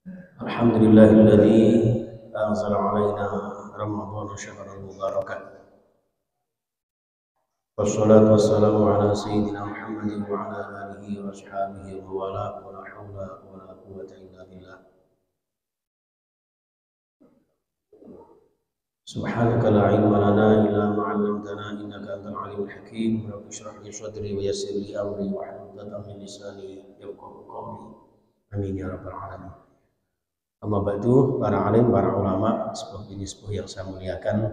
Alhamdulillahilladzi anzala alaina Ramadhan syahran mubarakan. Wassalatu wassalamu ala sayyidina Muhammadin wa ala alihi wa ashabihi wa wala wa la hawla wa la quwwata illa billah. Subhanaka la ilma lana illa ma 'allamtana innaka antal alimul hakim. Rabbi shrah li sadri wa yassir li amri wa hlul 'uqdatam min lisani yafqahu qawli. Amin ya rabbal alamin. Amma ba'du, para alim, para ulama, sepuh yang saya muliakan,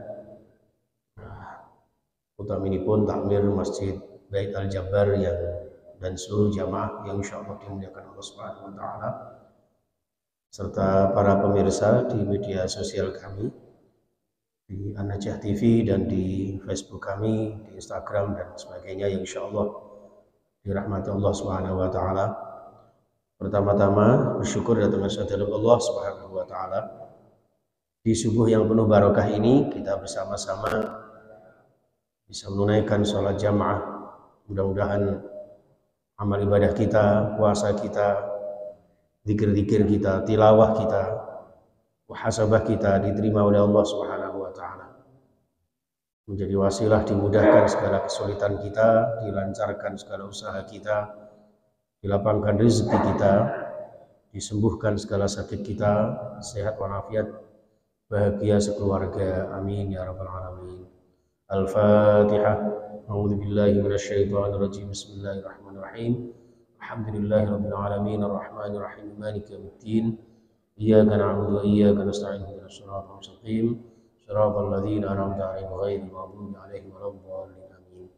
utaminipun takmir Masjid Bait Al-Jabar yang dan seluruh jamaah yang insyaallah dimuliakan Allah Subhanahu wa taala, serta para pemirsa di media sosial kami di An-Najah TV dan di Facebook kami, di Instagram dan sebagainya yang insyaallah dirahmati Allah Subhanahu wa taala. Pertama-tama bersyukur datang kehadirat Allah Subhanahu wa taala. Di subuh yang penuh barokah ini kita bersama-sama bisa menunaikan sholat jamaah. Mudah-mudahan amal ibadah kita, puasa kita, zikir-zikir kita, tilawah kita, muhasabah kita diterima oleh Allah Subhanahu wa taala. Menjadi wasilah dimudahkan segala kesulitan kita, dilancarkan segala usaha kita, dilapangkan rezeki kita, disembuhkan segala sakit kita, sehat walafiat, bahagia sekeluarga. Amin ya rabbal alamin. Al-Fatihah. A'udzu billahi minasyaitonir rajim. Bismillahirrahmanirrahim. Alhamdulillahirabbil alamin arrahmanir rahim maliki yaumiddin. Iyyaka na'budu wa iyyaka nasta'in ihdinas siratal mustaqim. Shiratal ladzina an'amta 'alaihim ghairil maghdubi 'alaihim waladdallin. Amin.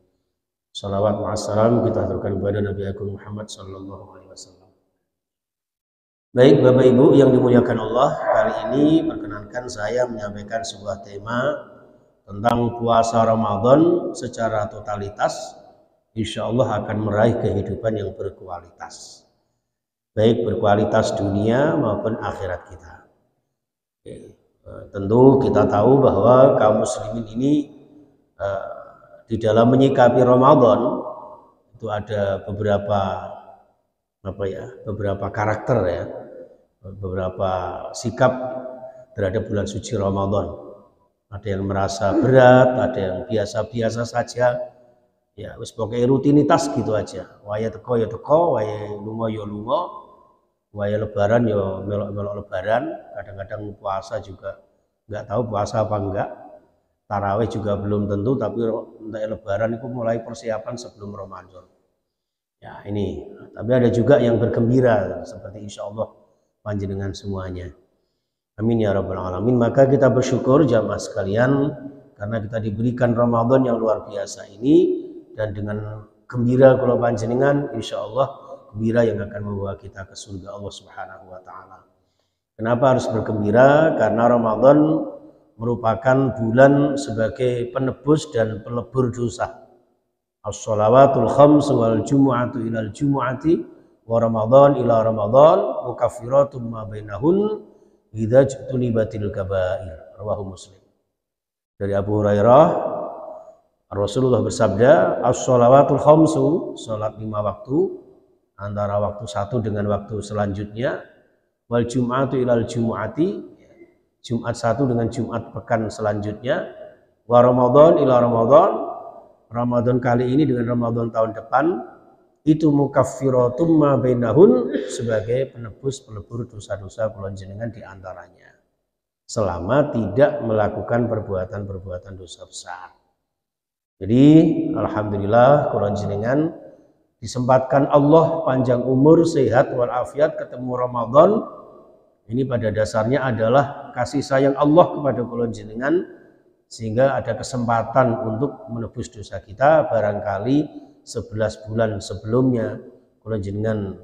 Salawat ma'assalam kita aturkan kepada Nabi Agung Muhammad sallallahu alaihi wasallam. Baik Bapak Ibu yang dimuliakan Allah, kali ini perkenankan saya menyampaikan sebuah tema tentang puasa Ramadan secara totalitas, insya Allah akan meraih kehidupan yang berkualitas, baik berkualitas dunia maupun akhirat kita. Tentu kita tahu bahwa kaum muslimin ini di dalam menyikapi Ramadan itu ada beberapa karakter ya, beberapa sikap terhadap bulan suci Ramadan. Ada yang merasa berat, ada yang biasa-biasa saja. Ya, wis pokoknya rutinitas gitu aja. Waya teko ya teko, waya lunga ya lunga, waya lebaran ya melok-melok lebaran. Kadang-kadang puasa juga nggak tahu puasa apa enggak. Tarawih juga belum tentu, tapi untuk lebaran itu mulai persiapan sebelum Ramadan. Ya ini, tapi ada juga yang bergembira seperti insya Allah panjenengan semuanya. Amin ya rabbal alamin. Maka kita bersyukur jamaah sekalian karena kita diberikan Ramadan yang luar biasa ini, dan dengan gembira kalau panjenengan insya Allah gembira yang akan membawa kita ke surga Allah Subhanahu wa taala. Kenapa harus bergembira? Karena Ramadan merupakan bulan sebagai penebus dan pelebur dosa. As-shalawatul khams wal jumu'atu ilal jumu'ati wa Ramadan ila Ramadan mukaffiratun ma bainahun idza jtunibatil kabair. Rawahu Muslim. Dari Abu Hurairah, Rasulullah bersabda, as-shalawatul khamsu, salat 5 waktu antara waktu satu dengan waktu selanjutnya, wal jumu'atu ilal jumu'ati, Jumat satu dengan Jumat pekan selanjutnya, wa Ramadan ila Ramadan, Ramadan kali ini dengan Ramadan tahun depan, itu mukaffiratum ma bainahun, sebagai penebus pelebur dosa-dosa kula jenengan di antaranya, selama tidak melakukan perbuatan-perbuatan dosa besar. Jadi alhamdulillah kula jenengan disempatkan Allah panjang umur, sehat walafiat, ketemu Ramadan. Ini pada dasarnya adalah kasih sayang Allah kepada kula jenengan, sehingga ada kesempatan untuk menebus dosa kita. Barangkali 11 bulan sebelumnya kula jenengan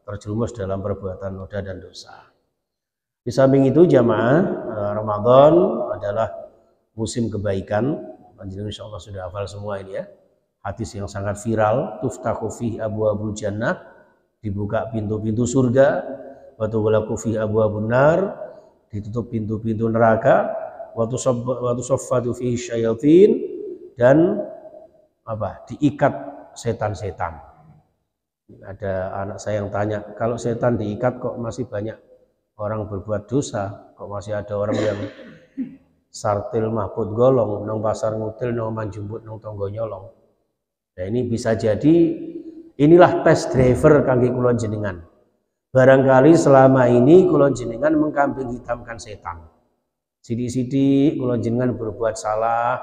terjerumus dalam perbuatan noda dan dosa. Di samping itu jamaah, Ramadan adalah musim kebaikan. Panjenengan insyaallah sudah hafal semua ini ya. Hadis yang sangat viral, tuftahu fihi abwaabul jannah, dibuka pintu-pintu surga, wa tughlaqu fihi abwaabun nar, ditutup pintu-pintu neraka, wa tusaffatu fihi syayatin, dan diikat setan-setan. Ada anak saya yang tanya, kalau setan diikat kok masih banyak orang berbuat dosa, kok masih ada orang yang sartil mahpud golong, nang pasar ngutil, nang manjumbut, nang tonggo nyolong. Nah ini bisa jadi inilah tes driver kangge kula jenengan. Barangkali selama ini kula jenengan mengkambing hitamkan setan. Sidik-sidik kula jenengan berbuat salah,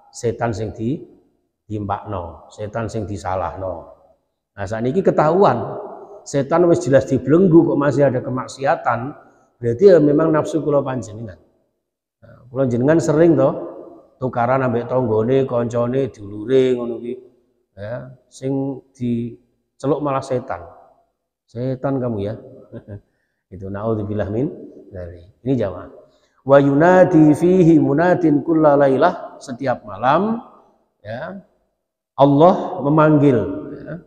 setan sing diimpakno, setan sing disalahno. Nah saat ini ketahuan, setan wis jelas dibelenggu kok masih ada kemaksiatan, berarti ya memang nafsu kula panjenengan. Nah, kula jenengan sering toh tukaran ambek tanggane, kancane, dulure ngono ki. Ya, sing diceluk malah setan. Setan kamu ya. Itu naudzubillah min dari. Ini jamaah. Wa yunadi fihi munadin kullalailah, setiap malam ya. Allah memanggil ya.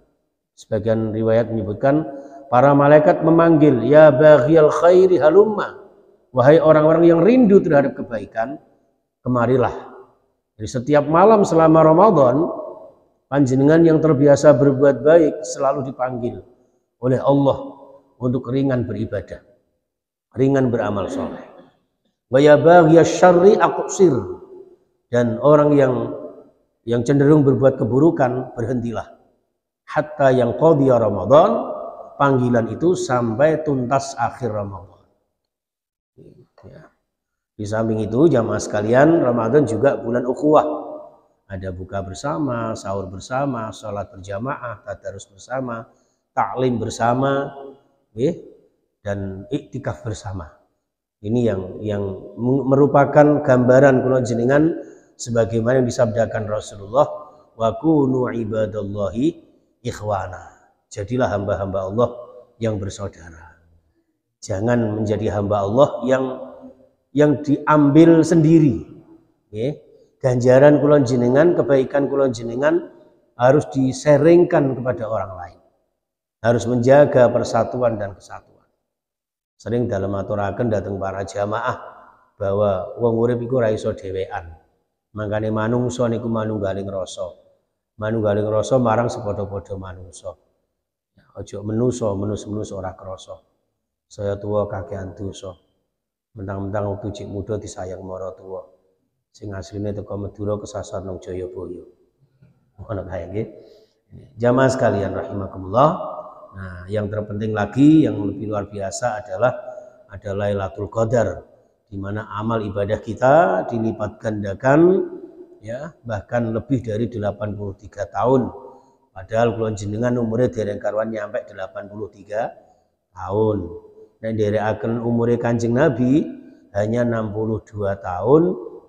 Sebagian riwayat menyebutkan para malaikat memanggil, ya baghiyal khairi halumma. Wahai orang-orang yang rindu terhadap kebaikan, kemarilah. Jadi setiap malam selama Ramadan, panjenengan yang terbiasa berbuat baik selalu dipanggil oleh Allah untuk ringan beribadah, ringan beramal soleh. Wa ya baghiyasy syarri aqsir, dan orang yang cenderung berbuat keburukan berhentilah. Hatta yang qadhiya Ramadan, panggilan itu sampai tuntas akhir Ramadan. Ya. Di samping itu jamaah sekalian, Ramadan juga bulan ukhuwah. Ada buka bersama, sahur bersama, sholat berjamaah, tadarus bersama, taklim bersama, dan iktikaf bersama. Ini yang merupakan gambaran kula jenengan sebagaimana yang disabdakan Rasulullah, wa kunu ibadallahi ikhwana. Jadilah hamba-hamba Allah yang bersaudara. Jangan menjadi hamba Allah yang diambil sendiri. Ganjaran kulon jenengan, kebaikan kulon jenengan harus diseringkan kepada orang lain. Harus menjaga persatuan dan kesatuan. Sering dalam aturaken datang para jamaah bahwa wong urip iku ora iso dhewean. Mangkane manungsa niku manunggaling rasa. Manunggaling rasa marang sepadha-padha manungsa. Aja menusa ora krasa. Saya tua kakean dosa. Mentang-mentang waktu cik muda disayang mara tua. Sing asline teko Madura kesasar nang Jayabaya. Ngono kae nggih. Jamaah sekalian rahimakumullah. Nah, yang terpenting lagi yang lebih luar biasa adalah Lailatul Qadar, di mana amal ibadah kita dilipat gandakan ya, bahkan lebih dari 83 tahun. Padahal kula jenengan umure dereng karuan nyampe 83 tahun. Nek nderekaken umure Kanjeng Nabi hanya 62 tahun,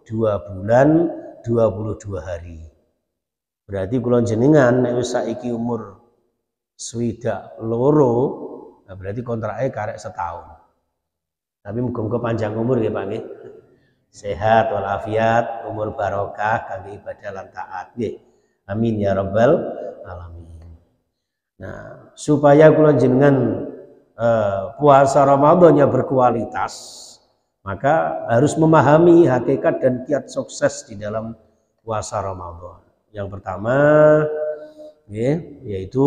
2 bulan, 22 hari. Berarti kula jenengan nek wis saiki umur swidak loro, nah berarti kontraknya karek setahun. Tapi muga-muga panjang umur ya Pak nggih. Sehat walafiat, umur barokah kangge ibadah lan taat nggih. Amin ya rabbal alamin. Nah, supaya kula jenengan puasa Ramadannya berkualitas, maka harus memahami hakikat dan kiat sukses di dalam puasa Ramadan. Yang pertama yaitu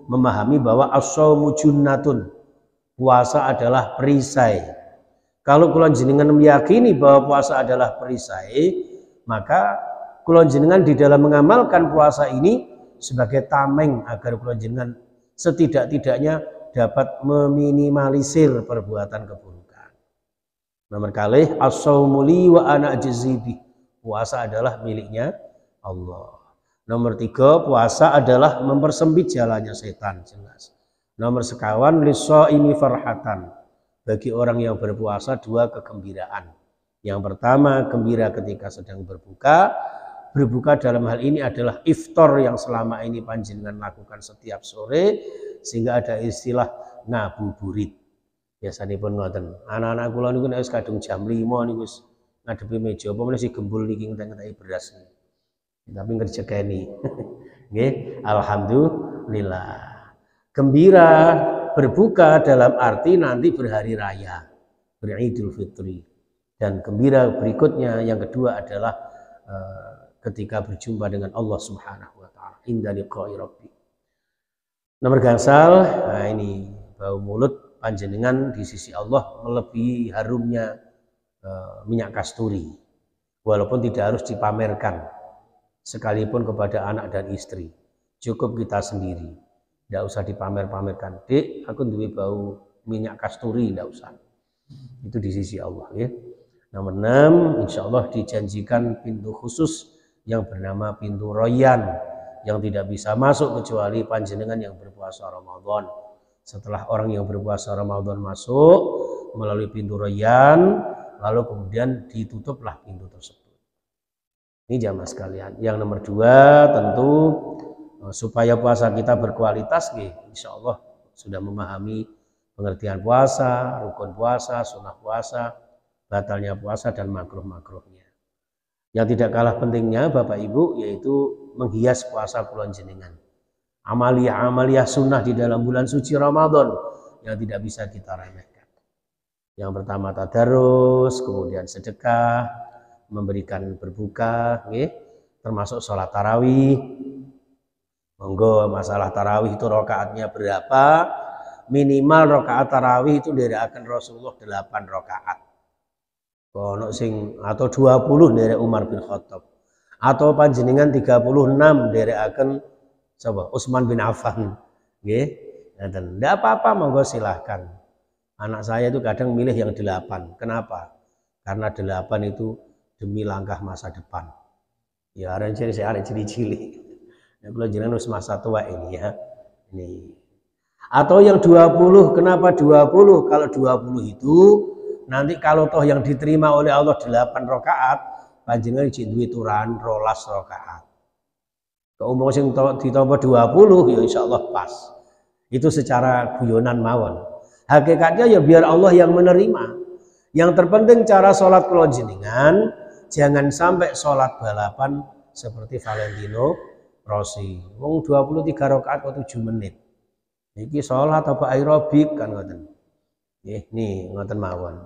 memahami bahwa as-shaumu junnatun, puasa adalah perisai. Kalau kula jenengan meyakini bahwa puasa adalah perisai, maka kula jenengan di dalam mengamalkan puasa ini sebagai tameng agar kula jenengan setidak-tidaknya dapat meminimalisir perbuatan keburukan. Nomor kalih as-shaumu li wa ana ajzibi, puasa adalah miliknya Allah. Nomor 3, puasa adalah mempersempit jalannya setan, jelas. Nomor sekawan lis-shaimi farhatan, bagi orang yang berpuasa 2 kegembiraan. Yang pertama, gembira ketika sedang berbuka. Berbuka dalam hal ini adalah iftar yang selama ini panjenengan lakukan setiap sore, sehingga ada istilah ngabuburit. Biasanya pun ngoten. Anak-anak kula niku nek wis kadung jam 5 niku wis ngadepi meja apa meneh si gembul niki ngenteni beras. Tapi ngerjekeni. Nggih, alhamdulillah. Gembira berbuka dalam arti nanti berhari raya, beridul fitri. Dan gembira berikutnya yang kedua adalah ketika berjumpa dengan Allah Subhanahu wa taala, inda liqa'i rabbi. Nomor gangsal, nah ini bau mulut panjenengan di sisi Allah melebihi harumnya minyak kasturi, walaupun tidak harus dipamerkan sekalipun kepada anak dan istri, cukup kita sendiri, tidak usah dipamer-pamerkan. Dek, aku duwe bau minyak kasturi, tidak usah. Itu di sisi Allah ya. Nomor 6, insya Allah dijanjikan pintu khusus yang bernama pintu Royan, yang tidak bisa masuk kecuali panjenengan yang berpuasa Ramadan. Setelah orang yang berpuasa Ramadan masuk melalui pintu Royan, lalu kemudian ditutuplah pintu tersebut. Ini jamaah sekalian. Yang nomor 2 tentu supaya puasa kita berkualitas, insya Allah sudah memahami pengertian puasa, rukun puasa, sunnah puasa, batalnya puasa, dan makruh-makruhnya. Yang tidak kalah pentingnya Bapak Ibu yaitu menghias puasa kulon jenengan. Amaliyah-amaliyah sunnah di dalam bulan suci Ramadan yang tidak bisa kita remehkan. Yang pertama tadarus, kemudian sedekah, memberikan berbuka, termasuk sholat tarawih. Monggo masalah tarawih itu rakaatnya berapa? Minimal rakaat tarawih itu dari akan Rasulullah 8 rakaat. Kono sing atau 20 dari Umar bin Khattab, atau panjenengan 36 dari akan coba Utsman bin Affan, nggih. Dan tidak apa-apa, monggo silahkan. Anak saya itu kadang milih yang 8. Kenapa? Karena 8 itu demi langkah masa depan. Ya arek cili-cili. Ya kalau jenengan wis masa tua ini ya. Ini. Atau yang 20, kenapa 20? Kalau 20 itu nanti kalau toh yang diterima oleh Allah 8 rakaat, panjenengan duwe turan 12 rakaat. Keumpama sing ditambah 20 ya insyaallah pas. Itu secara guyonan mawon. Hakikatnya ya biar Allah yang menerima. Yang terpenting cara sholat kula jenengan jangan sampai sholat balapan seperti Valentino Rossi. Wong 23 rakaat kok 7 menit. Iki sholat apa aerobik kan ngoten. Nih ngoten mawon.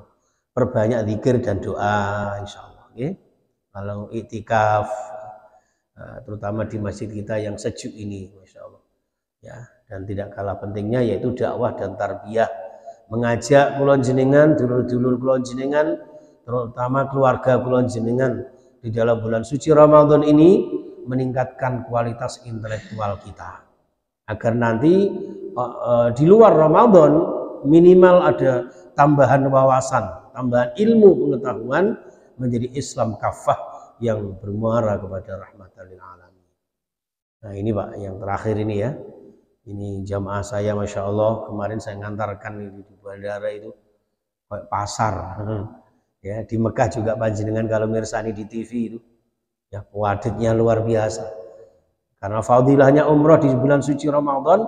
Perbanyak zikir dan doa insyaallah. Kalau iktikaf, terutama di masjid kita yang sejuk ini, masya Allah. Ya, dan tidak kalah pentingnya yaitu dakwah dan tarbiyah, mengajak kulon jenengan, dulur-dulur kulon jenengan, terutama keluarga kulon jenengan di dalam bulan suci Ramadan ini meningkatkan kualitas intelektual kita, agar nanti di luar Ramadan minimal ada tambahan wawasan, tambahan ilmu pengetahuan menjadi Islam kafah yang bermuara kepada rahmatan lil alamin. Nah ini Pak yang terakhir ini ya. Ini jamaah saya masya Allah, kemarin saya ngantarkan di bandara itu kayak pasar. Ya di Mekah juga panjenengan kalau mirsani di TV itu ya wadidnya luar biasa. Karena fadilahnya umrah di bulan suci Ramadan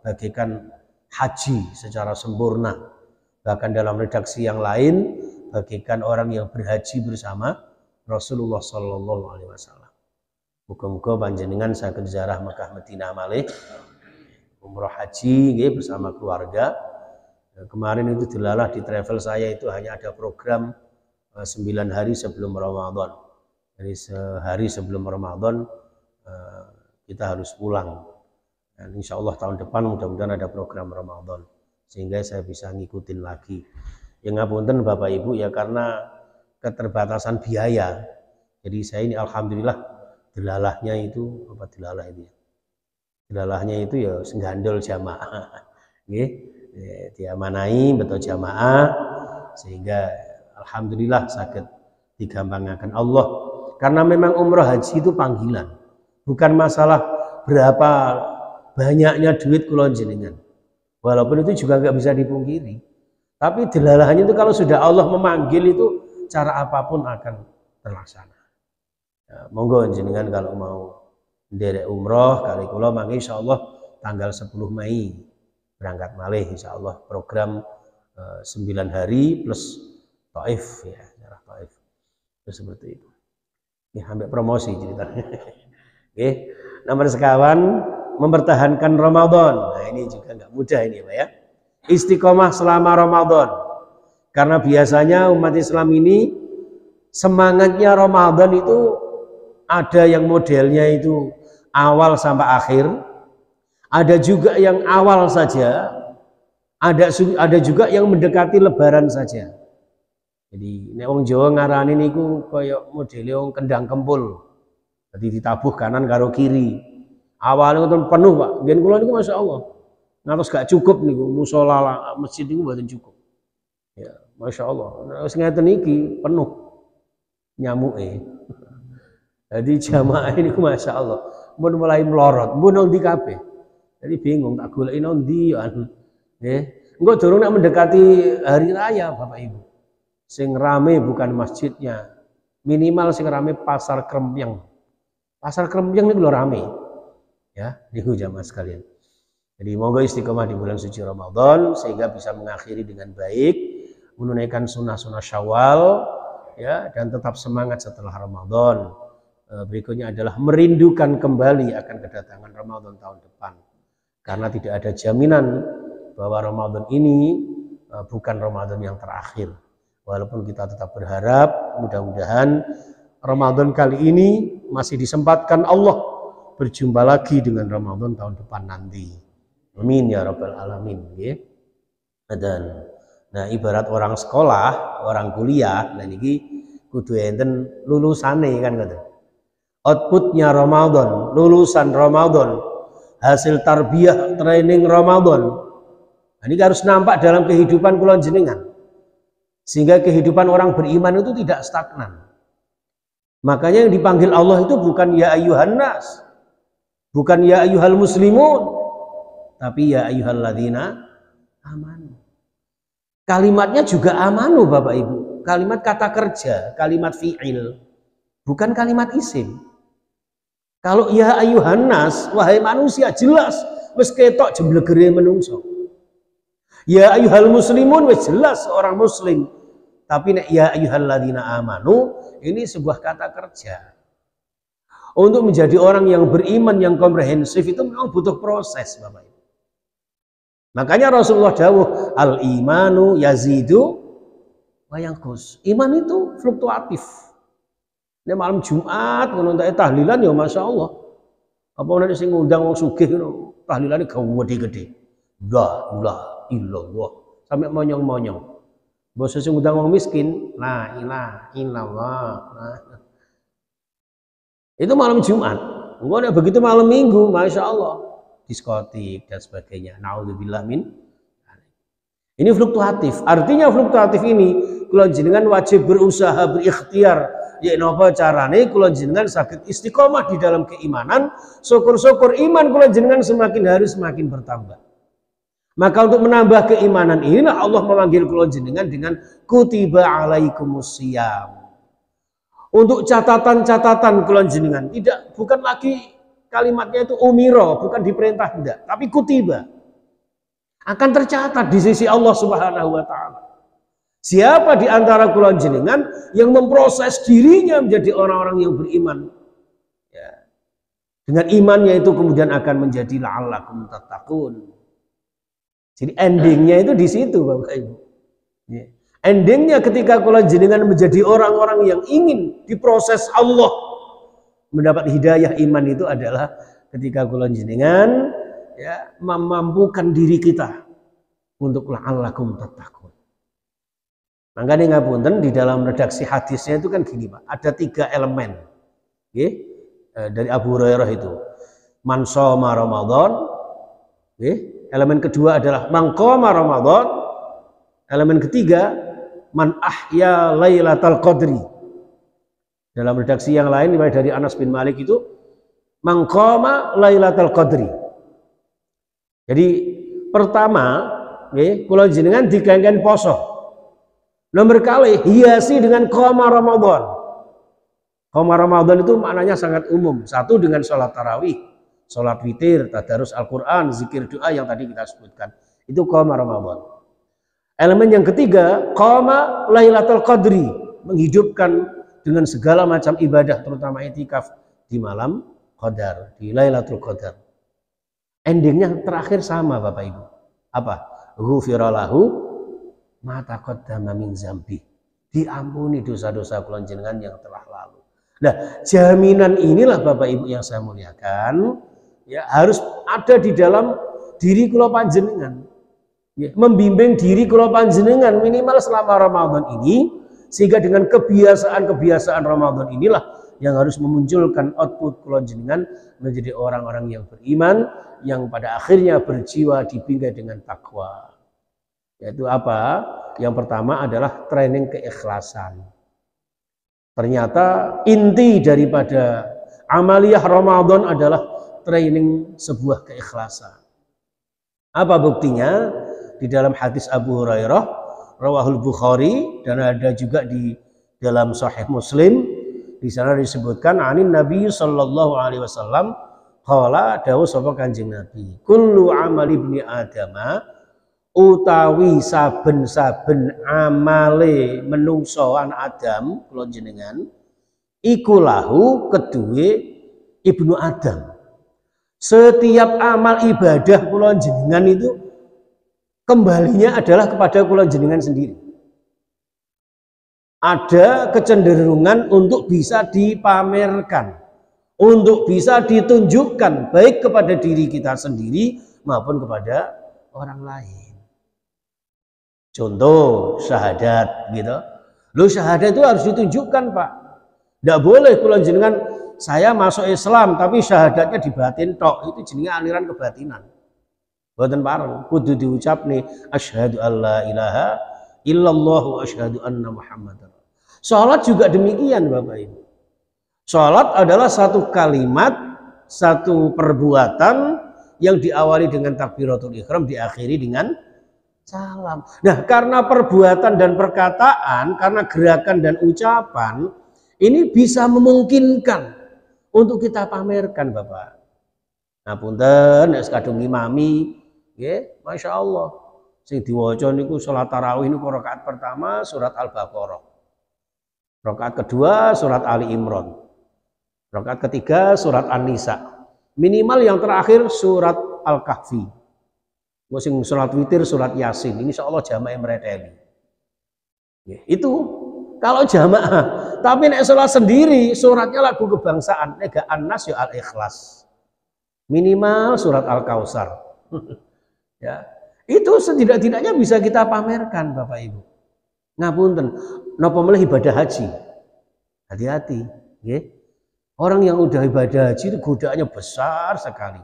bagikan haji secara sempurna. Bahkan dalam redaksi yang lain bagikan orang yang berhaji bersama Rasulullah Sallallahu Alaihi Wasallam. Muga-muga panjenengan saged ziarah Mekah Madinah malih umroh haji bersama keluarga. Kemarin itu dilalah di travel saya itu hanya ada program 9 hari sebelum Ramadan. Jadi sehari sebelum Ramadan kita harus pulang. Dan insya Allah tahun depan mudah-mudahan ada program Ramadan sehingga saya bisa ngikutin lagi. Yang ngapunten Bapak Ibu ya karena keterbatasan biaya. Jadi saya ini alhamdulillah delalahnya itu apa delalah itu ya. Delalahnya itu ya senggandol jamaah. Nggih, diamanai betul jamaah sehingga alhamdulillah sakit digampangkan Allah. Karena memang umrah haji itu panggilan. Bukan masalah berapa banyaknya duit kula jenengan. Walaupun itu juga nggak bisa dipungkiri. Tapi delalahnya itu kalau sudah Allah memanggil itu cara apapun akan terlaksana. Ya, monggo jenengan kalau mau nderek umroh kali kula mangke insyaallah tanggal 10 Mei berangkat malih insyaallah program 9 hari plus Taif ya, daerah Taif. Itu seperti itu. Ya, sampai promosi ceritanya. Oke, nomor sekawan mempertahankan Ramadan. Nah, ini juga nggak mudah ini Pak ya. Istiqomah selama Ramadan. Karena biasanya umat Islam ini semangatnya Ramadan itu ada yang modelnya itu awal sampai akhir, Ada juga yang awal saja, ada juga yang mendekati lebaran saja. Jadi nek wong Jawa ngarani niku kaya modele wong kendang kempul. Jadi ditabuh kanan karo kiri. Awalnya itu penuh, Pak. Ngen kula niku masyaallah. Ngantos gak cukup niku musala masjid niku mboten cukup. Ya, masyaallah. Wis ngeten iki penuh nyamuke. Jadi jamaah ini masyaallah. Mun mulai melorot, mun nang ndi kabeh. Jadi bingung tak goleki nang ndi ya anu. Nggih. Engko durung nek mendekati hari raya Bapak Ibu. Sing rame bukan masjidnya. Minimal sing rame pasar Krempyeng. Pasar Krempyeng niku lho rame. Ya, niku jamaah sekalian. Jadi monggo istiqomah di bulan suci Ramadan sehingga bisa mengakhiri dengan baik, menunaikan sunnah-sunnah Syawal ya, dan tetap semangat setelah Ramadan. Berikutnya adalah merindukan kembali akan kedatangan Ramadan tahun depan. Karena tidak ada jaminan bahwa Ramadan ini bukan Ramadan yang terakhir. Walaupun kita tetap berharap mudah-mudahan Ramadan kali ini masih disempatkan Allah berjumpa lagi dengan Ramadan tahun depan nanti. Amin ya rabbal alamin. Dan nah ibarat orang sekolah, orang kuliah, nah niki kudu enten lulusane kan gitu. Outputnya Ramadan, lulusan Ramadan, hasil tarbiyah training Ramadan. Nah, ini harus nampak dalam kehidupan kula jenengan. Sehingga kehidupan orang beriman itu tidak stagnan. Makanya yang dipanggil Allah itu bukan ya ayyuhan nas, bukan ya ayyuhal muslimun, tapi ya ayyuhalladzina amanu. Kalimatnya juga amanu Bapak Ibu. Kalimat kata kerja, kalimat fi'il, bukan kalimat isim. Kalau ya ayyuhan nas, wahai manusia, jelas wis ketok jemblegere menungso. Ya ayyuhal muslimun wis jelas orang muslim. Tapi nek ya ayyuhalladzina amanu ini sebuah kata kerja. Untuk menjadi orang yang beriman yang komprehensif itu memang butuh proses Bapak Ibu. Makanya Rasulullah dawuh al-imanu yazidu wa yanqus. Iman itu fluktuatif. Ini malam Jumat ngono entek tahlilan ya masyaallah. Apa nek sing ngundang wong sugih ngono tahlilane gede-gede. La ilaha illallah sampai monyong-monyong. Bos sing ngundang wong miskin, la ilaha illallah. Nah. Itu malam Jumat. Engko nek begitu malam Minggu, masyaallah diskotik dan sebagainya. Naudzubillah min. Ini fluktuatif. Artinya fluktuatif ini kula jenengan wajib berusaha berikhtiar. Ya napa carane kula jenengan saged istiqomah di dalam keimanan, syukur-syukur iman kula jenengan semakin hari semakin bertambah. Maka untuk menambah keimanan ini Allah memanggil kula jenengan dengan kutiba alaikumusiyam. Untuk catatan-catatan kula jenengan bukan lagi kalimatnya itu umiro, bukan diperintah tidak, tapi kutiba. Akan tercatat di sisi Allah Subhanahu wa taala. Siapa di antara kula jenengan yang memproses dirinya menjadi orang-orang yang beriman? Ya. Dengan imannya itu kemudian akan menjadi la'allakum tattaqun. Jadi endingnya itu di situ Bapak Ibu. Ya. Endingnya ketika kula jenengan menjadi orang-orang yang ingin diproses Allah mendapat hidayah iman itu adalah ketika kula jenengan ya memampukan diri kita untuk la'allakum tattaqun. Makanya ngapunten di dalam redaksi hadisnya itu kan gini Pak, ada 3 elemen. Dari Abu Hurairah itu. Man shoma Ramadan. Elemen kedua adalah man qama Ramadan. Elemen ketiga man ahya lailatal qadri. Dalam redaksi yang lain dari Anas bin Malik itu man qama lailatal qadri. Jadi pertama, kula jenengan diganggen poso. Nomor kali hiasi dengan qoma Ramadan. Qoma Ramadan itu maknanya sangat umum. Satu dengan sholat tarawih, sholat witir, tadarus Al-Quran, zikir doa yang tadi kita sebutkan. Itu qoma Ramadan. Elemen yang ketiga, qoma Lailatul Qadri, menghidupkan dengan segala macam ibadah, terutama itikaf di malam Qadar, di Lailatul Qadar. Endingnya terakhir sama Bapak Ibu. Apa? Ghufira lahu ma taqaddama min zambi. Diampuni dosa-dosa kula jenengan yang telah lalu. Nah, jaminan inilah Bapak Ibu yang saya muliakan ya harus ada di dalam diri kula panjenengan. Ya, membimbing diri kula panjenengan minimal selama Ramadan ini, sehingga dengan kebiasaan-kebiasaan Ramadan inilah yang harus memunculkan output kula jenengan menjadi orang-orang yang beriman, yang pada akhirnya berjiwa dibingkai dengan takwa. Yaitu apa? Yang pertama adalah training keikhlasan. Ternyata inti daripada amaliyah Ramadan adalah training sebuah keikhlasan. Apa buktinya? Di dalam hadis Abu Hurairah, rawahul Bukhari, dan ada juga di dalam Sahih Muslim. Di sana disebutkan anin Nabi sallallahu alaihi wasallam qala dawuh sapa Kanjeng Nabi, kullu amali ibni adama, utawi saben-saben amale menungso anak Adam kula jenengan iku lahu kedue ibnu Adam. Setiap amal ibadah kula jenengan itu kembalinya adalah kepada kula jenengan sendiri. Ada kecenderungan untuk bisa dipamerkan, untuk bisa ditunjukkan baik kepada diri kita sendiri maupun kepada orang lain. Contoh syahadat gitu. Loh, syahadat itu harus ditunjukkan, Pak. Tidak boleh kula jenengan saya masuk Islam tapi syahadatnya dibatin tok, itu jenenge aliran kebatinan. Boten bareng, kudu diucap nih asyhadu alla ilaha illallah wa asyhadu anna muhammadar. Salat juga demikian Bapak Ibu. Salat adalah satu kalimat, satu perbuatan yang diawali dengan takbiratul ihram, diakhiri dengan salam. Nah, karena perbuatan dan perkataan, karena gerakan dan ucapan ini bisa memungkinkan untuk kita pamerkan Bapak. Nah, punten nek kadung ngimami nggih, masyaallah. Sing diwaca niku salat tarawih niku rakaat pertama surat Al-Baqarah. Rakaat kedua surat Ali Imran. Rakaat ketiga surat An-Nisa. Minimal yang terakhir surat Al-Kahfi. Sing salat witir surat Yasin. Insyaallah jamaah mereteli. Itu kalau jamaah. Tapi nek salat sendiri suratnya lagu kebangsaan, nek gak An-Nas ya Al-Ikhlas. Minimal surat Al-Kautsar. Ya, itu setidak-tidaknya bisa kita pamerkan Bapak Ibu. Ngapunten, napa meneh ibadah haji. Hati-hati, nggih. Orang yang udah ibadah haji itu godaannya besar sekali.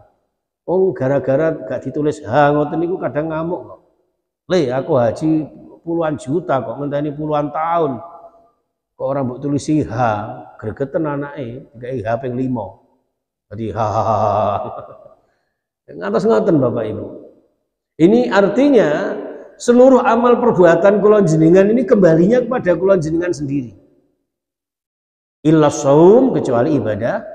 Oh, gara-gara gak ditulis ngoten niku kadang ngamuk kok. Le, aku haji puluhan juta kok ngenteni puluhan tahun. Kok orang mbok tulisi gregeten anake, dikai ping 5. Jadi ngatos ngoten Bapak Ibu. Ini artinya seluruh amal perbuatan kula jenengan ini kembalinya kepada kula jenengan sendiri. Illa shaum, kecuali ibadah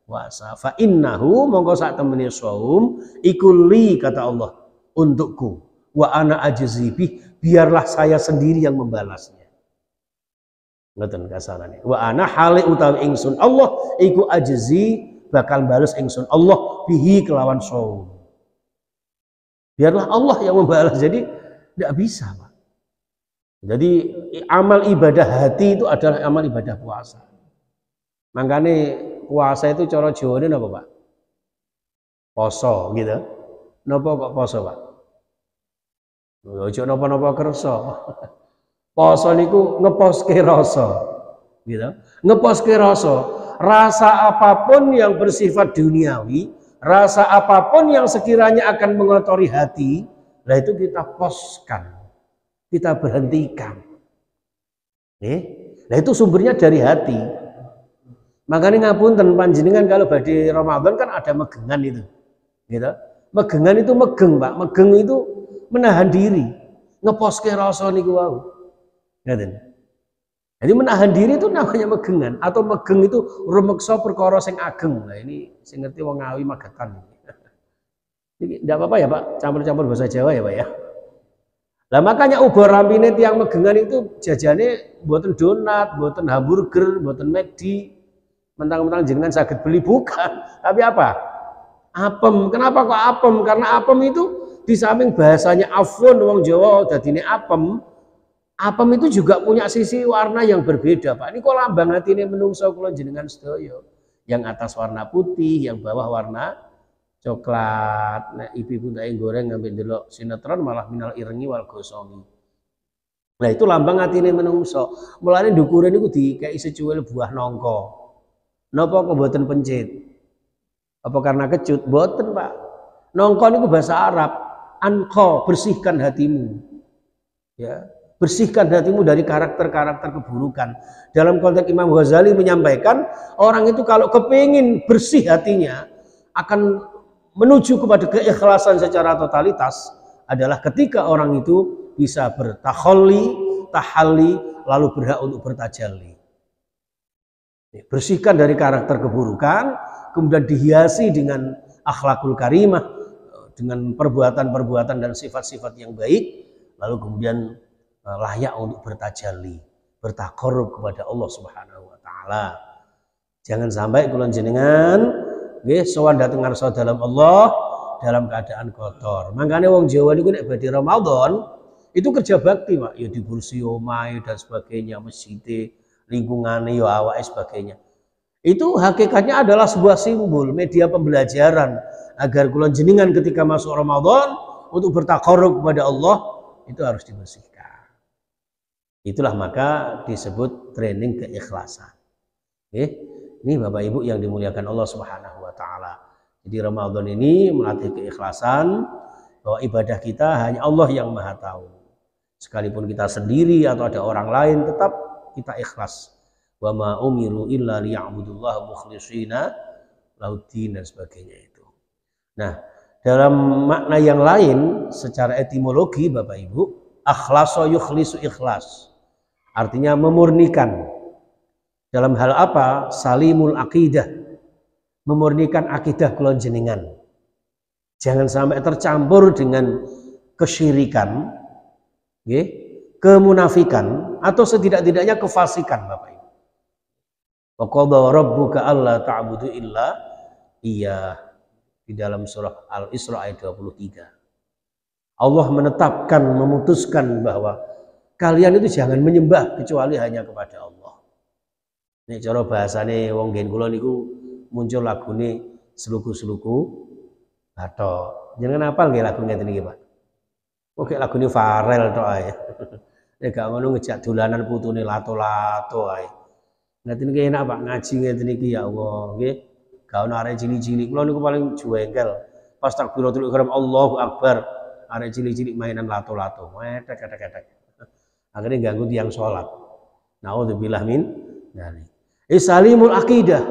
puasa. Fa innahu mongko sak temene shaum iku li kata Allah untukku. Wa ana ajzibih, biarlah saya sendiri yang membalasnya. Ngoten kasarane. Wa ana hale utawi ingsun Allah iku ajzi bakal balas ingsun Allah bihi kelawan shaum. Biarlah Allah yang membalas. Jadi tidak bisa Pak. Jadi amal ibadah hati itu adalah amal ibadah puasa. Makanya puasa itu cara Jawane napa Pak? Poso gitu. Napa kok poso Pak? Ojo napa-napa kersa. Poso niku ngeposke rasa. Gitu. Ngeposke rasa. Rasa apapun yang bersifat duniawi, rasa apapun yang sekiranya akan mengotori hati, nah itu kita poskan, kita berhentikan. Nah itu sumbernya dari hati. Makanya ngapunten panjenengan kalau badhe Ramadan kan ada megengan itu, gitu. Megengan itu megeng Pak, megeng itu menahan diri, ngeposke rasa niku wau. Ngaten. Jadi menahan diri itu namanya megengan, atau megeng itu rumeksa perkara sing ageng. Nah ini sing ngerti wong Ngawi Magetan. Jadi tidak apa-apa ya Pak, campur-campur bahasa Jawa ya Pak ya. Lah makanya ubah rampine tiang megengan itu jajane mboten donat, mboten hamburger, mboten McD. Mentang-mentang jenengan saged beli bukan, tapi apa? Apem. Kenapa kok apem? Karena apem itu di samping bahasanya afun wong Jawa dadine apem. Apem itu juga punya sisi warna yang berbeda, Pak. Ini kok lambang hatine menungso kula jenengan sedaya. Yang atas warna putih, yang bawah warna coklat, nek ibu tak goreng ngambil delok sinetron malah minal irengi wal gosomi. Nah itu lambang atine menungso. Mulane ndukure niku dikei secuil buah nangka. Napa kok mboten pencit? Apa karena kecut? Mboten, Pak. Nangka niku bahasa Arab. Anqa, bersihkan hatimu. Ya, bersihkan hatimu dari karakter-karakter keburukan. Dalam konteks Imam Ghazali menyampaikan, orang itu kalau kepingin bersih hatinya akan menuju kepada keikhlasan secara totalitas adalah ketika orang itu bisa bertakhalli, tahalli, lalu berhak untuk bertajalli. Bersihkan dari karakter keburukan, kemudian dihiasi dengan akhlakul karimah, dengan perbuatan-perbuatan dan sifat-sifat yang baik, lalu kemudian layak untuk bertajalli, bertaqarrub kepada Allah Subhanahu wa taala. Jangan sampai kula jenengan nggih sowan dhateng ngarsa dalam Allah dalam keadaan kotor. Makanya wong Jawa niku nek badhe Ramadan itu kerja bakti, Pak. Ya dibersih omahe dan sebagainya, masjid, lingkungannya, ya awake sebagainya. Itu hakikatnya adalah sebuah simbol media pembelajaran agar kula jenengan ketika masuk Ramadan untuk bertaqarrub kepada Allah itu harus dibersihkan. Itulah maka disebut training keikhlasan. Ini Bapak Ibu yang dimuliakan Allah Subhanahu wa taala. Jadi Ramadan ini melatih keikhlasan bahwa ibadah kita hanya Allah yang Maha tahu. Sekalipun kita sendiri atau ada orang lain tetap kita ikhlas. Wa ma umiru illa liya'budullaha mukhlishina lahuddin dan sebagainya itu. Nah, dalam makna yang lain secara etimologi Bapak Ibu, akhlasa yukhlisu ikhlas. Artinya memurnikan. Dalam hal apa? Salimul aqidah. Memurnikan akidah kula jenengan. Jangan sampai tercampur dengan kesyirikan, kemunafikan atau setidak-tidaknya kefasikan Bapak Ibu. Wa qadha rabbuka alla ta'budu illa iya di dalam surah Al-Isra ayat 23. Allah menetapkan, memutuskan bahwa kalian itu jangan menyembah kecuali hanya kepada Allah. Nek cara bahasane wong nggen kula niku muncul lagune Sluku-sluku Bathok. Jenengan hafal nggih lagu ngeten iki, Pak? Oke lagune Farel tok ae. Nek gak ngono ngejak dolanan putune lato-lato ae. Ngeten iki enak Pak ngaji ngeten iki ya Allah, nggih. Gak ono arek cilik-cilik. Kula niku paling juengkel. Pas takbiratul ihram Allahu Akbar, arek cilik-cilik mainan lato-lato. Wetek-wetek. Akhirnya ganggu tiang sholat. Naudzubillah min dzalik. Salimul aqidah.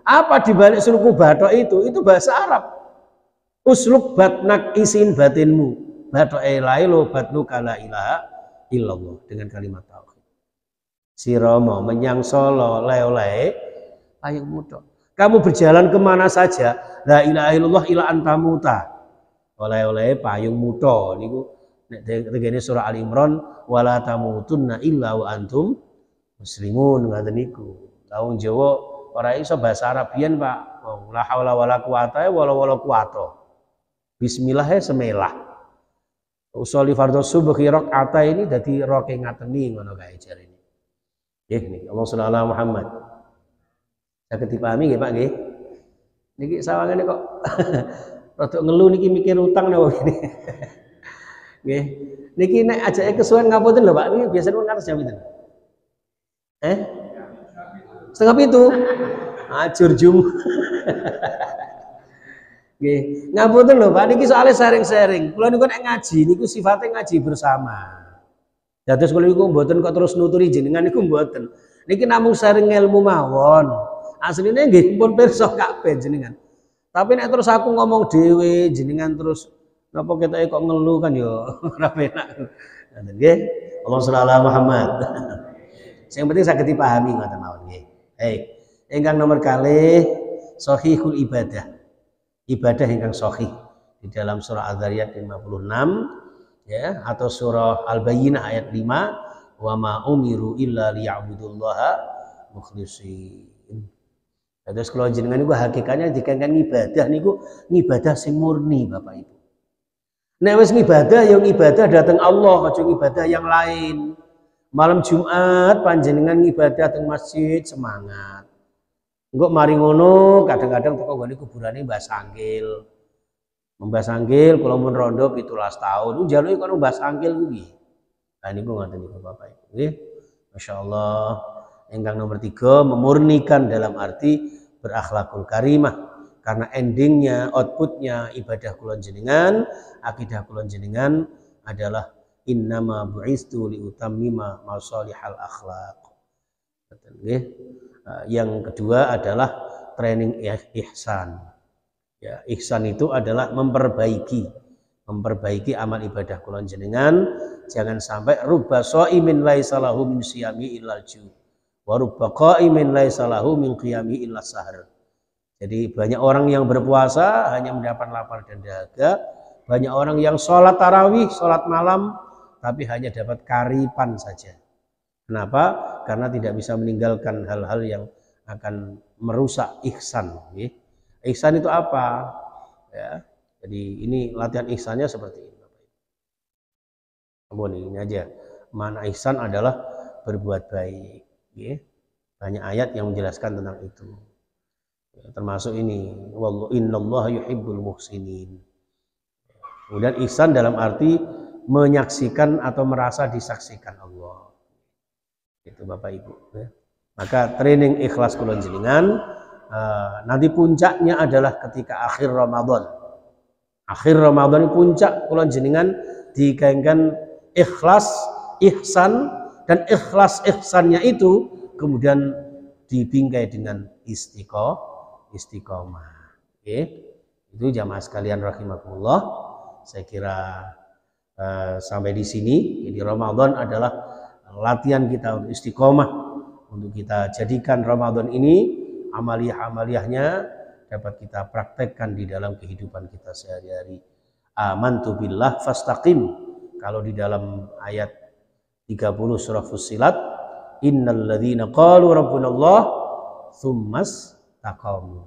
Apa dibalik Sluku Bathok itu? Itu bahasa Arab. Usluk batnak isin batinmu. Bathok lailo batnu kala ilaha illallah dengan kalimat tauhid. Siromo menyang Solo leoleh ayo muda. Kamu berjalan kemana saja, la ilaha illallah ila antamuta. Oleh-oleh payung muda niku nek tegene surah Al Imran wala tamutunna illa wa antum muslimun ngaten niku. Wong Jawa ora iso bahasa Arab biyen, Pak. Wong la haula wala quwata wala quwata. Bismillah semelah. Usoli fardhu subhi rakaat ini dadi roke ngateni ngono kae jarene. Nggih niki Allah sallallahu alaihi Muhammad. Saged dipahami nggih, Pak nggih? Niki sawangane kok rada ngelu niki mikir utang napa ngene. Nggih. Niki nek ajake kesuwen ngapunten lho, Pak. Niki biasane ngantos jam pinten? Setengah pintu. Ajur jum. Nggih. Ngapunten lho, Pak. Niki soalnya sharing-sharing. Kula niku nek ngaji niku sifatnya ngaji bersama. Dados kula niku mboten kok terus nuturi jenengan niku mboten. Niki namung sharing ilmu mawon. Asline nggih pun pirsa kabeh jenengan. Tapi nek terus aku ngomong dhewe jenengan terus napa ketoke kok ngeluh kan ya ora penak. Ngoten nggih. Allahumma shalli ala Muhammad. Sing penting saged dipahami ngoten mawon nggih. Ingkang nomor kalih sahihul ibadah. Ibadah ingkang sahih di dalam surah Az-Zariyat 56 ya atau surah Al-Bayyinah ayat 5 wa ma umiru illa liya'budullaha mukhlishin. Terus kalau jenengan niku hakikatnya dikengken ibadah niku ngibadah sing murni Bapak Ibu. Nek wis ngibadah ya ngibadah dateng Allah, aja ngibadah yang lain. Malam Jumat panjenengan ngibadah teng masjid semangat. Engko mari ngono kadang-kadang teko nggone kuburane Mbah Sanggil. Mbah Sangkil kula mun rondo 17 tahun njaluki kono Mbah Sangkil kuwi. Nah niku ngoten niku Bapak Ibu nggih. Masyaallah. Ingkang nomor 3 memurnikan dalam arti berakhlakul karimah. Karena endingnya, outputnya ibadah kula jenengan, akidah kula jenengan adalah innama bu'istu liutammima masalihal akhlaq. Betul nggih. Yang kedua adalah training ihsan. Ya, ihsan itu adalah memperbaiki amal ibadah kula jenengan, jangan sampai rubba shaimin laisa lahu min siyami illal ju wa rubba qaimin laisa lahu min qiyami illas sahar. Jadi banyak orang yang berpuasa hanya mendapat lapar dan dahaga, banyak orang yang sholat tarawih, sholat malam tapi hanya dapat karipan saja. Kenapa? Karena tidak bisa meninggalkan hal-hal yang akan merusak ihsan. Ihsan itu apa? Ya, jadi ini latihan ihsannya seperti ini. Kemudian ini aja. Mana ihsan adalah berbuat baik. Ya. Banyak ayat yang menjelaskan tentang itu. Ya, termasuk ini. Wallahu innallaha yuhibbul muhsinin. Kemudian ihsan dalam arti menyaksikan atau merasa disaksikan Allah. Itu Bapak Ibu. Ya. Maka training ikhlas kula jenengan. Nanti puncaknya adalah ketika akhir Ramadan. Akhir Ramadan puncak kula jenengan dikaitkan ikhlas, ihsan, dan ikhlas ihsannya itu kemudian dibingkai dengan istiqomah. Oke. Itu jamaah sekalian rahimakumullah. Saya kira sampai di sini. Jadi Ramadan adalah latihan kita untuk istiqomah, untuk kita jadikan Ramadan ini amaliyah-amaliyahnya dapat kita praktekkan di dalam kehidupan kita sehari-hari. Amantu billah fastaqim. Kalau di dalam ayat 30 surah Fussilat, innal ladzina qalu rabbunallah tsummas taqamu.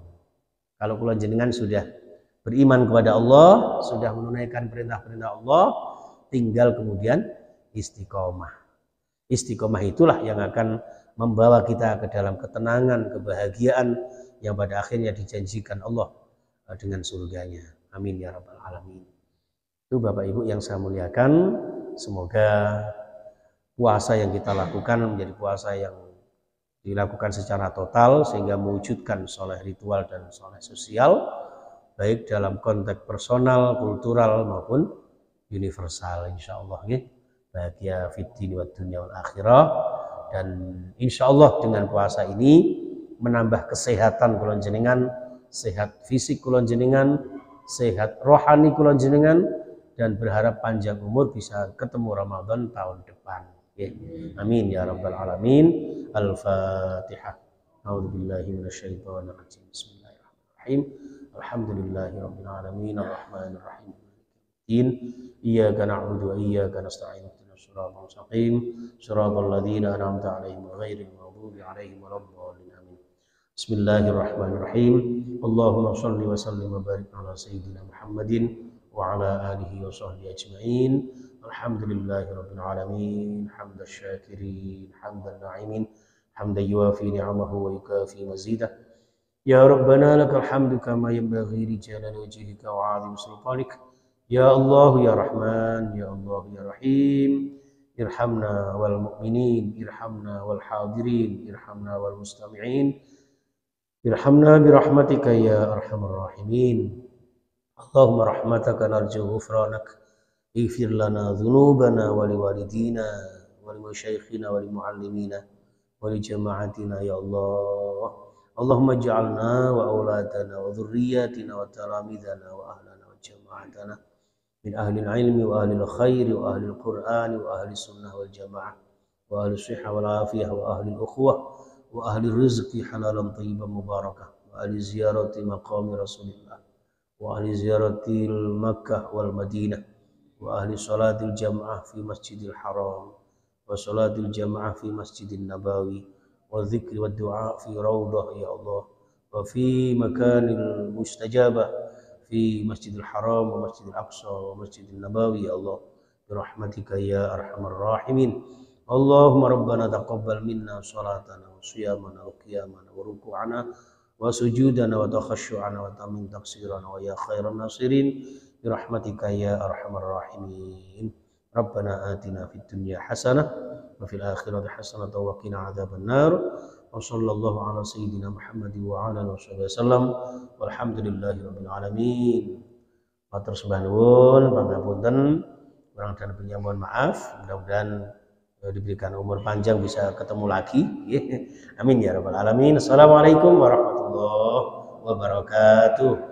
Kalau kula jenengan sudah beriman kepada Allah, sudah menunaikan perintah-perintah Allah, tinggal kemudian istiqomah. Istiqomah itulah yang akan membawa kita ke dalam ketenangan, kebahagiaan yang pada akhirnya dijanjikan Allah dengan surganya. Amin ya rabbal alamin. Itu Bapak Ibu yang saya muliakan, semoga puasa yang kita lakukan menjadi puasa yang dilakukan secara total sehingga mewujudkan soleh ritual dan soleh sosial, baik dalam konteks personal, kultural maupun universal. Insya Allah bahagia fid din wad dunya wal akhirah. Dan insya Allah dengan puasa ini menambah kesehatan kula jenengan, sehat fisik kula jenengan, sehat rohani kula jenengan, dan berharap panjang umur bisa ketemu Ramadan tahun depan. Amin ya rabbal alamin. Al-Fatihah. A'udzubillahi minasyaitonir rajim. Bismillahirrahmanirrahim. Alhamdulillahirabbil alamin arrahmanir rahim. Iyyaka na'budu wa iyyaka nasta'in. Shiratal mustaqim, shiratal ladzina an'amta 'alaihim ghairil maghdubi 'alaihim waladdallin. Amin. Bismillahirrahmanirrahim. Allahumma shalli wa sallim wa barik ala sayyidina Muhammadin wa ala alihi wa sahbihi ajma'in. Alhamdulillahirabbil alamin, hamdan syakirin, hamdan na'imin, hamdan yuwafi ni'amahu wa yukafi mazidah. Ya Rabbana lakal hamdu kama yanbaghi li jalali wajhika wa 'azimi sultanik. Ya Allah ya Rahman, ya Allah ya Rahim. Irhamna wal mu'minin, irhamna wal hadirin, irhamna wal mustami'in. Irhamna birahmatika ya arhamar rahimin. Allahumma rahmataka narju ghufranak. Ighfir lana dhunubana wa liwalidina wa limasyayikhina wa limuallimina wa li jama'atina ya Allah. Allahumma ij'alna wa auladana wa dhurriyyatina wa talamidana wa ahlana wa jama'atana min ahli ilmi wa ahli khairi wa ahli qur'ani wa ahli sunnah wal jamaah wa ahli sihah wal afiyah wa ahli ukhuwah wa ahli rizqi halalan thayyiban mubarakah wa ahli ziyarati maqami rasulillah wa ahli ziyarati Makkah wal Madinah wa ahli salatil jamaah fi masjidil haram wa salatil jamaah fi masjidin nabawi wa dzikri wa du'a fi rawdah ya Allah wa fi makanil mustajabah fi Masjidil Haram wa Masjidil Aqsa wa Masjidil Nabawi ya Allah birahmatika ya arhamar rahimin. Allahumma rabbana taqabbal minna salatana wa siyamana wa qiyamana wa ruku'ana wa sujudana wa takhasyu'ana wa tamin taqsirana wa ya khairan nasirin birahmatika ya arhamar rahimin. Rabbana atina fid dunya hasanah wa fil akhirati hasanah wa qina adzabannar. Wa sallallahu ala sayyidina Muhammad wa ala alihi wasallam walhamdulillahi rabbil alamin. Matur sembah nuwun, pangapunten, kurang dan lebihnya mohon maaf. Mudah-mudahan diberikan umur panjang bisa ketemu lagi. Amin ya rabbal alamin. Assalamualaikum warahmatullahi wabarakatuh.